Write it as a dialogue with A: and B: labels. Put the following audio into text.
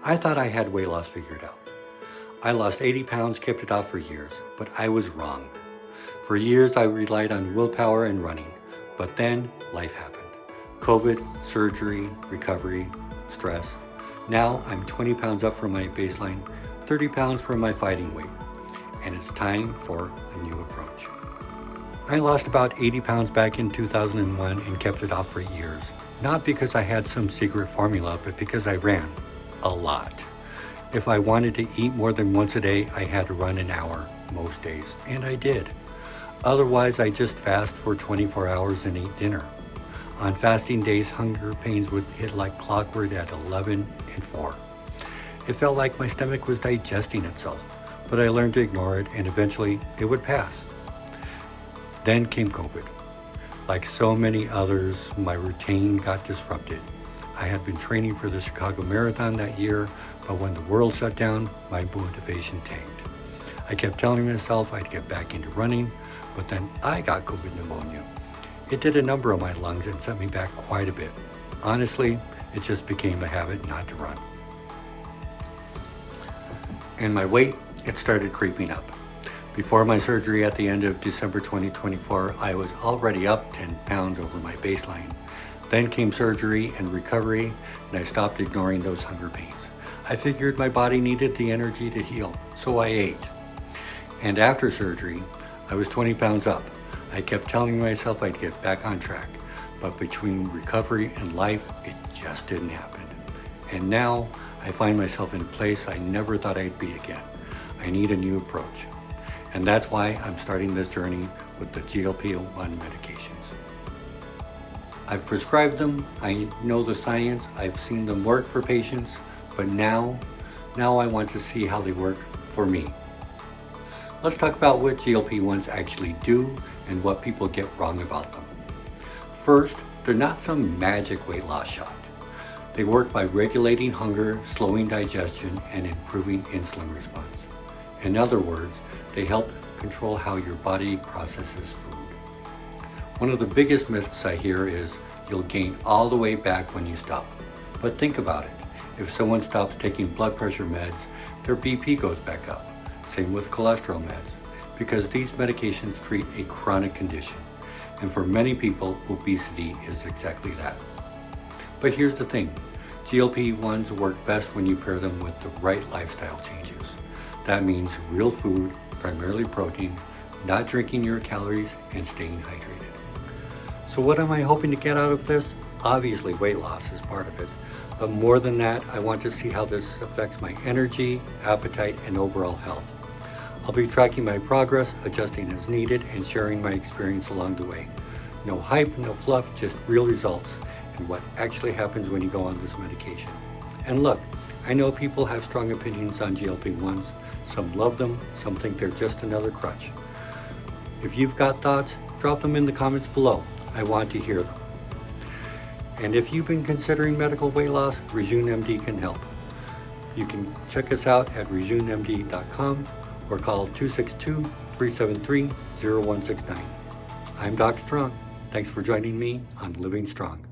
A: I thought I had weight loss figured out. I lost 80 pounds, kept it off for years, but I was wrong. For years, I relied on willpower and running, but then life happened. COVID, surgery, recovery, stress. Now I'm 20 pounds up from my baseline, 30 pounds from my fighting weight, and it's time for a new approach. I lost about 80 pounds back in 2001 and kept it off for years, not because I had some secret formula, but because I ran a lot. If I wanted to eat more than once a day, I had to run an hour most days, and I did. Otherwise, I just fast for 24 hours and ate dinner. On fasting days, hunger pains would hit like clockwork at 11 and 4. It felt like my stomach was digesting itself, but I learned to ignore it, and eventually it would pass. Then came COVID. Like so many others, my routine got disrupted. I had been training for the Chicago Marathon that year, but when the world shut down, my motivation tanked. I kept telling myself I'd get back into running, but then I got COVID pneumonia. It did a number on my lungs and sent me back quite a bit. Honestly, it just became a habit not to run. And my weight, it started creeping up. Before my surgery at the end of December 2024, I was already up 10 pounds over my baseline. Then came surgery and recovery, and I stopped ignoring those hunger pains. I figured my body needed the energy to heal, so I ate. And after surgery, I was 20 pounds up. I kept telling myself I'd get back on track, but between recovery and life, it just didn't happen. And now I find myself in a place I never thought I'd be again. I need a new approach. And that's why I'm starting this journey with the GLP-1 medications. I've prescribed them, I know the science, I've seen them work for patients, but now I want to see how they work for me. Let's talk about what GLP-1s actually do and what people get wrong about them. First, they're not some magic weight loss shot. They work by regulating hunger, slowing digestion, and improving insulin response. In other words, they help control how your body processes food. One of the biggest myths I hear is you'll gain all the way back when you stop. But think about it. If someone stops taking blood pressure meds, their BP goes back up. Same with cholesterol meds, because these medications treat a chronic condition. And for many people, obesity is exactly that. But here's the thing. GLP-1s work best when you pair them with the right lifestyle changes. That means real food, primarily protein, not drinking your calories, and staying hydrated. So what am I hoping to get out of this? Obviously, weight loss is part of it. But more than that, I want to see how this affects my energy, appetite, and overall health. I'll be tracking my progress, adjusting as needed, and sharing my experience along the way. No hype, no fluff, just real results and what actually happens when you go on this medication. And look, I know people have strong opinions on GLP-1s. Some love them, some think they're just another crutch. If you've got thoughts, drop them in the comments below. I want to hear them. And if you've been considering medical weight loss, RejuneMD can help. You can check us out at rejunemd.com or call 262-373-0169. I'm Doc Strong. Thanks for joining me on Living Strong.